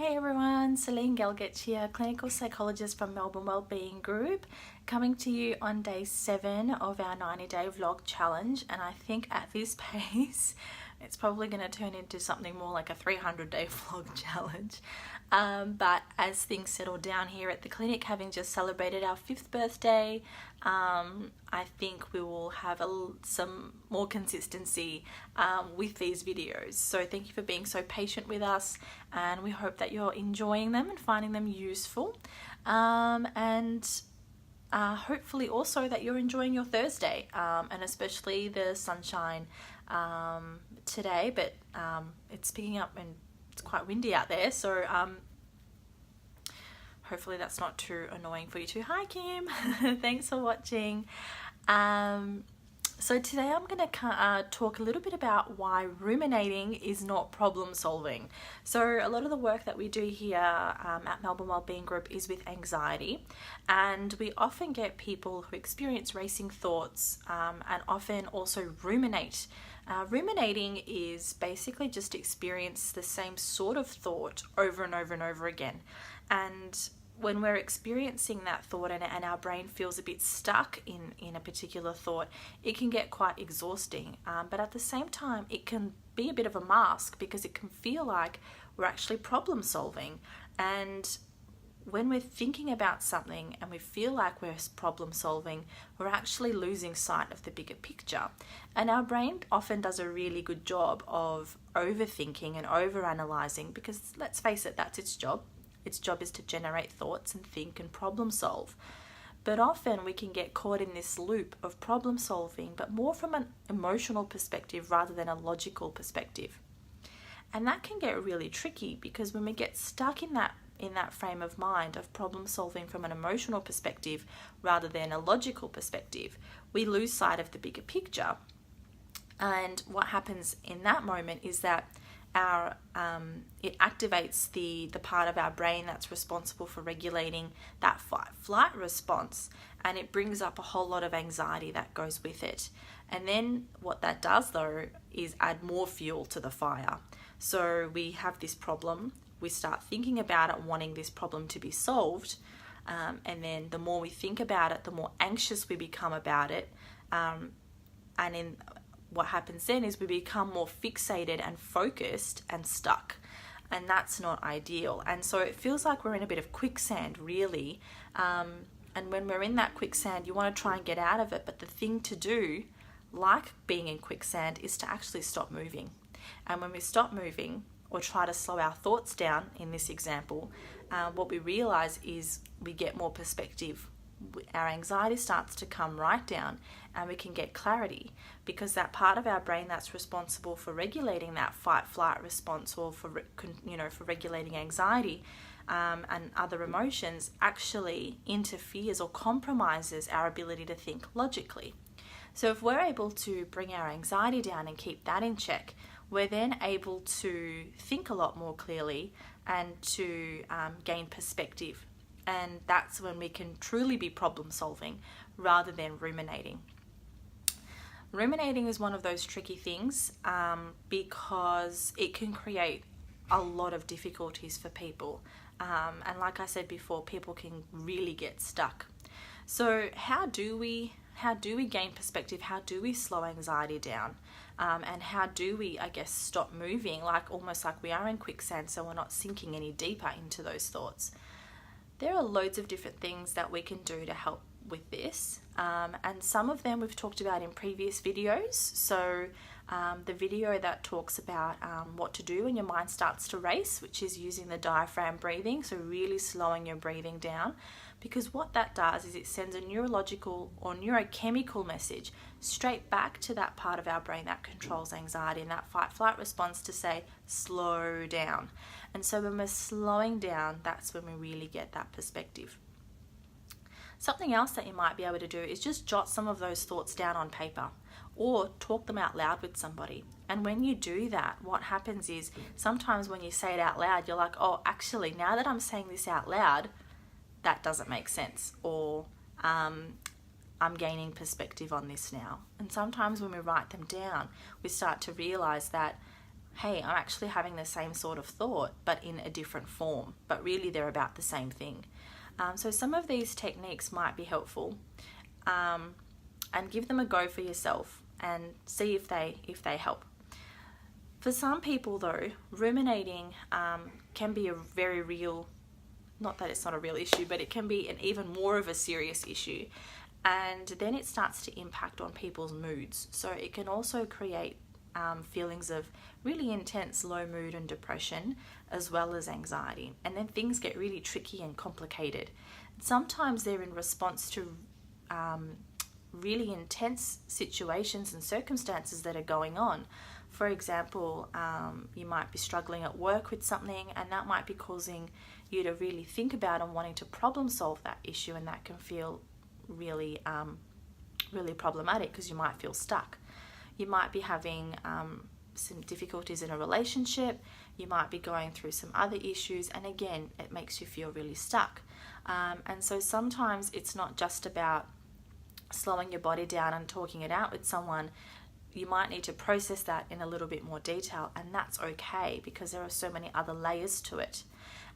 Hey everyone, Celine Gelgich here, clinical psychologist from Melbourne Wellbeing Group, coming to you on day 7 of our 90-day vlog challenge. And I think at this pace, it's probably going to turn into something more like a 300-day vlog challenge. But as things settle down here at the clinic, having just celebrated our 5th birthday, I think we will have some more consistency with these videos. So thank you for being so patient with us, and we hope that you're enjoying them and finding them useful. Hopefully also that you're enjoying your Thursday, and especially the sunshine today, but it's picking up and it's quite windy out there, so hopefully that's not too annoying for you too. Hi Kim, thanks for watching. So today I'm going to talk a little bit about why ruminating is not problem solving. So a lot of the work that we do here at Melbourne Wellbeing Group is with anxiety, and we often get people who experience racing thoughts and often also ruminate. Ruminating is basically just experience the same sort of thought over and over and over again. And when we're experiencing that thought and our brain feels a bit stuck in a particular thought, it can get quite exhausting. But at the same time, it can be a bit of a mask because it can feel like we're actually problem solving. And when we're thinking about something and we feel like we're problem solving, we're actually losing sight of the bigger picture. And our brain often does a really good job of overthinking and overanalyzing because, let's face it, that's its job. Its job is to generate thoughts and think and problem solve. But often we can get caught in this loop of problem solving, but more from an emotional perspective rather than a logical perspective. And that can get really tricky because when we get stuck in that frame of mind of problem solving from an emotional perspective rather than a logical perspective, we lose sight of the bigger picture. And what happens in that moment is that it activates the part of our brain that's responsible for regulating that fight-flight response, and it brings up a whole lot of anxiety that goes with it. And then what that does though is add more fuel to the fire. So we have this problem, we start thinking about it, wanting this problem to be solved, and then the more we think about it, the more anxious we become about it, what happens then is we become more fixated and focused and stuck, and that's not ideal. And so it feels like we're in a bit of quicksand, really. And when we're in that quicksand, you want to try and get out of it, but the thing to do, like being in quicksand, is to actually stop moving. And when we stop moving or try to slow our thoughts down, in this example, what we realize is we get more perspective. Our anxiety starts to come right down, and we can get clarity because that part of our brain that's responsible for regulating that fight-flight response, or for regulating anxiety and other emotions, actually interferes or compromises our ability to think logically. So if we're able to bring our anxiety down and keep that in check, we're then able to think a lot more clearly and to gain perspective. And that's when we can truly be problem solving rather than ruminating. Ruminating is one of those tricky things because it can create a lot of difficulties for people. And like I said before, people can really get stuck. So how do we gain perspective? How do we slow anxiety down? And how do we, stop moving, almost like we are in quicksand, so we're not sinking any deeper into those thoughts? There are loads of different things that we can do to help with this, and some of them we've talked about in previous videos. So the video that talks about what to do when your mind starts to race, which is using the diaphragm breathing, so really slowing your breathing down, because what that does is it sends a neurological or neurochemical message straight back to that part of our brain that controls anxiety and that fight-flight response to say, slow down. And so when we're slowing down, that's when we really get that perspective. Something else that you might be able to do is just jot some of those thoughts down on paper or talk them out loud with somebody. And when you do that, what happens is sometimes when you say it out loud, you're like, oh, actually, now that I'm saying this out loud, that doesn't make sense, or I'm gaining perspective on this now. And sometimes when we write them down, we start to realize that, hey, I'm actually having the same sort of thought, but in a different form, but really they're about the same thing. So some of these techniques might be helpful, and give them a go for yourself and see if they help. For some people though, ruminating can be a very real, not that it's not a real issue, but it can be an even more of a serious issue. And then it starts to impact on people's moods. So it can also create feelings of really intense low mood and depression, as well as anxiety. And then things get really tricky and complicated. Sometimes they're in response to really intense situations and circumstances that are going on. For example, you might be struggling at work with something, and that might be causing you to really think about and wanting to problem solve that issue, and that can feel really really problematic because you might feel stuck. You might be having some difficulties in a relationship, you might be going through some other issues, and again it makes you feel really stuck. And so sometimes it's not just about slowing your body down and talking it out with someone. You might need to process that in a little bit more detail, and that's okay because there are so many other layers to it.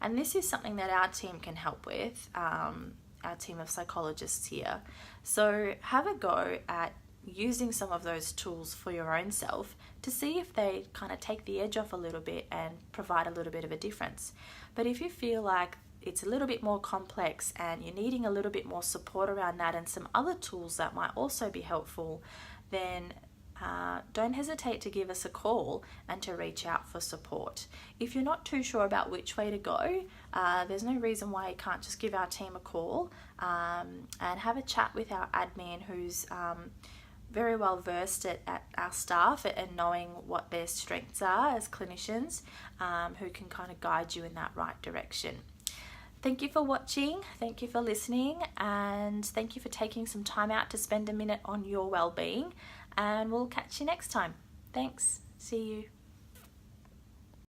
And this is something that our team can help with, our team of psychologists here. So have a go at using some of those tools for your own self to see if they kind of take the edge off a little bit and provide a little bit of a difference. But if you feel like it's a little bit more complex and you're needing a little bit more support around that and some other tools that might also be helpful, then don't hesitate to give us a call and to reach out for support. If you're not too sure about which way to go, there's no reason why you can't just give our team a call and have a chat with our admin, who's very well versed at our staff and knowing what their strengths are as clinicians, who can kind of guide you in that right direction. Thank you for watching, thank you for listening, and thank you for taking some time out to spend a minute on your well-being, and we'll catch you next time. Thanks, see you.